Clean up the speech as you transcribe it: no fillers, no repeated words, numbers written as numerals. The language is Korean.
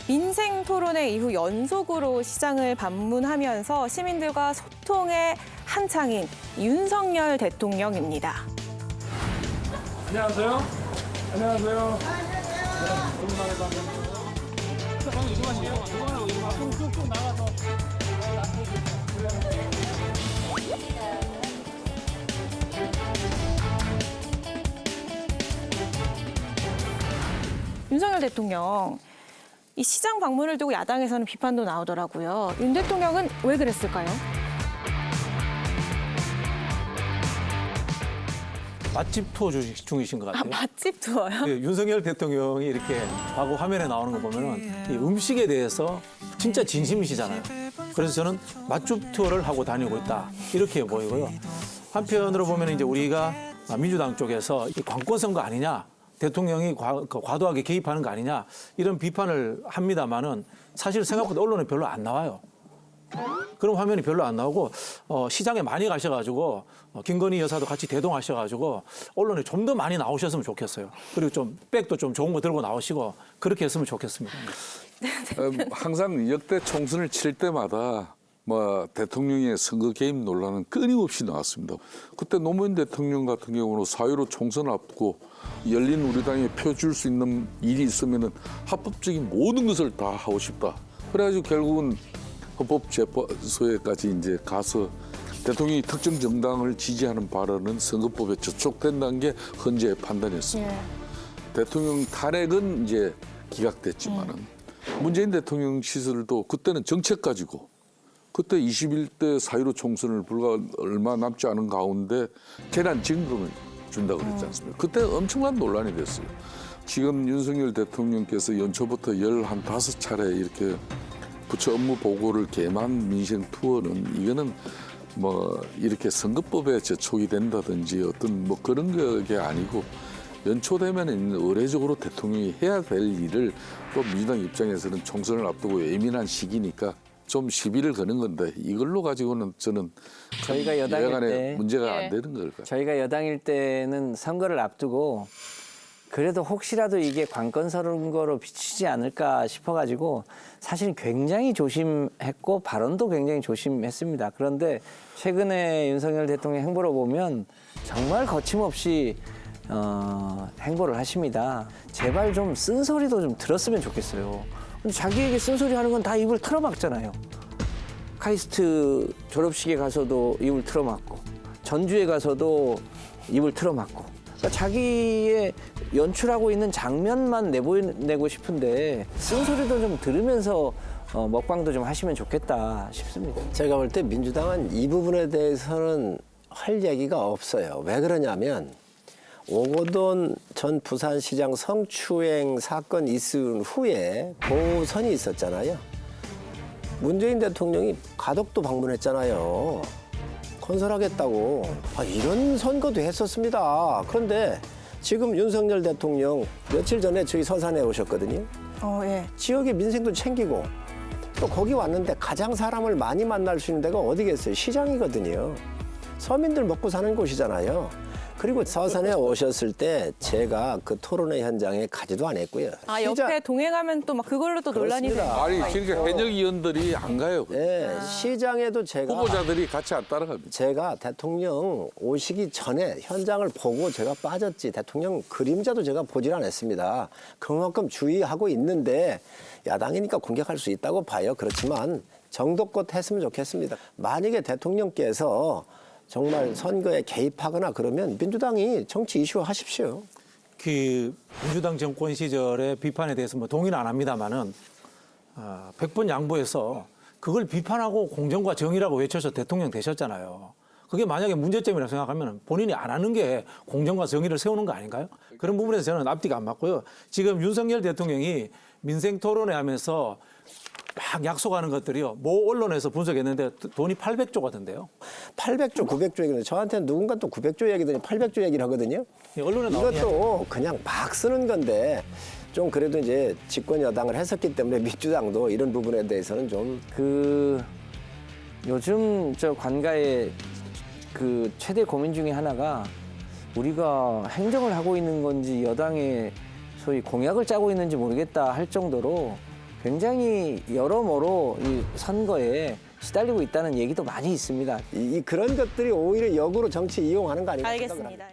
민생 토론회 이후 연속으로 시장을 방문하면서 시민들과 소통에 한창인 윤석열 대통령입니다. 안녕하세요. 안녕하세요. 윤석열 대통령, 이 시장 방문을 두고 야당에서는 비판도 나오더라고요. 윤 대통령은 왜 그랬을까요? 맛집 투어 중이신 것 같아요. 맛집 투어요? 네, 윤석열 대통령이 이렇게 과거 화면에 나오는 거 보면은 이 음식에 대해서 진짜 진심이시잖아요. 그래서 저는 맛집 투어를 하고 다니고 있다 이렇게 보이고요. 한편으로 보면 이제 우리가 민주당 쪽에서 이 관권 선거 아니냐, 대통령이 과도하게 개입하는 거 아니냐 이런 비판을 합니다만은 사실 생각보다 언론에 별로 안 나와요. 그런 화면이 별로 안 나오고 시장에 많이 가셔가지고 김건희 여사도 같이 대동하셔가지고 언론에 좀 더 많이 나오셨으면 좋겠어요. 그리고 좀 백도 좀 좋은 거 들고 나오시고 그렇게 했으면 좋겠습니다. 항상 역대 총선을 칠 때마다 대통령의 선거 개입 논란은 끊임없이 나왔습니다. 그때 노무현 대통령 같은 경우는 4.15 총선을 앞두고 열린 우리당에 펴줄 수 있는 일이 있으면은 합법적인 모든 것을 다 하고 싶다. 그래가지고 결국은 헌법재판소에까지 이제 가서 대통령이 특정 정당을 지지하는 발언은 선거법에 저촉된다는 게 헌재의 판단이었습니다. 대통령 탄핵은 이제 기각됐지만은 문재인 대통령 시절도 그때는 정책 가지고 그때 21대 4.15 총선을 불과 얼마 남지 않은 가운데 재난 지원금을 준다고 그랬지 않습니까? 그때 엄청난 논란이 됐어요. 지금 윤석열 대통령께서 연초부터 15차례 이렇게 부처 업무 보고를 개만 민생 투어는 이거는 이렇게 선거법에 저촉이 된다든지 어떤 그런 게 아니고 연초되면 의례적으로 대통령이 해야 될 일을 또 민주당 입장에서는 총선을 앞두고 예민한 시기니까 좀 시비를 거는 건데 이걸로 가지고는 저는 저희가 여당일 때 문제가 안 되는 걸까요? 저희가 여당일 때는 선거를 앞두고 그래도 혹시라도 이게 관건 선거로 비치지 않을까 싶어가지고 사실 굉장히 조심했고 발언도 굉장히 조심했습니다. 그런데 최근에 윤석열 대통령 행보를 보면 정말 거침없이 행보를 하십니다. 제발 좀 쓴소리도 좀 들었으면 좋겠어요. 자기에게 쓴소리 하는 건 다 입을 틀어막잖아요. 카이스트 졸업식에 가서도 입을 틀어막고 전주에 가서도 입을 틀어막고 그러니까 자기의 연출하고 있는 장면만 내보내고 싶은데 쓴소리도 좀 들으면서 먹방도 좀 하시면 좋겠다 싶습니다. 제가 볼 때 민주당은 이 부분에 대해서는 할 얘기가 없어요. 왜 그러냐면 오거돈 전 부산시장 성추행 사건 있은 후에 보선이 있었잖아요. 문재인 대통령이 가덕도 방문했잖아요. 건설하겠다고. 이런 선거도 했었습니다. 그런데 지금 윤석열 대통령 며칠 전에 저희 서산에 오셨거든요. 예. 지역의 민생도 챙기고 또 거기 왔는데 가장 사람을 많이 만날 수 있는 데가 어디겠어요? 시장이거든요. 서민들 먹고 사는 곳이잖아요. 그리고 서산에 오셨을 때 제가 그 토론회 현장에 가지도 않았고요. 옆에 동행하면 또 막 그걸로 또 논란이 돼요. 아니 그러니까 현역위원들이 안 가요. 네, 시장에도 제가 후보자들이 같이 안 따라갑니다. 제가 대통령 오시기 전에 현장을 보고 제가 빠졌지 대통령 그림자도 제가 보질 않았습니다. 그만큼 주의하고 있는데 야당이니까 공격할 수 있다고 봐요. 그렇지만 정도껏 했으면 좋겠습니다. 만약에 대통령께서 정말 선거에 개입하거나 그러면 민주당이 정치 이슈 하십시오. 그 민주당 정권 시절의 비판에 대해서 동의는 안 합니다만은 100번 양보해서 그걸 비판하고 공정과 정의라고 외쳐서 대통령 되셨잖아요. 그게 만약에 문제점이라고 생각하면 본인이 안 하는 게 공정과 정의를 세우는 거 아닌가요? 그런 부분에서 저는 앞뒤가 안 맞고요. 지금 윤석열 대통령이 민생 토론회 하면서 막 약속하는 것들이요. 모 언론에서 분석했는데 돈이 800조가 된대요. 800조, 900조 얘기는 저한테는 누군가 또 900조 얘기더니 800조 얘기를 하거든요. 언론에 나오는 이것도 그냥 막 쓰는 건데 좀 그래도 이제 집권 여당을 했었기 때문에 민주당도 이런 부분에 대해서는 좀 요즘 저 관가의 그 최대 고민 중에 하나가 우리가 행정을 하고 있는 건지 여당의 소위 공약을 짜고 있는지 모르겠다 할 정도로 굉장히 여러모로 이 선거에 시달리고 있다는 얘기도 많이 있습니다. 그런 것들이 오히려 역으로 정치 이용하는 거 아닌가 생각을 합니다. 알겠습니다.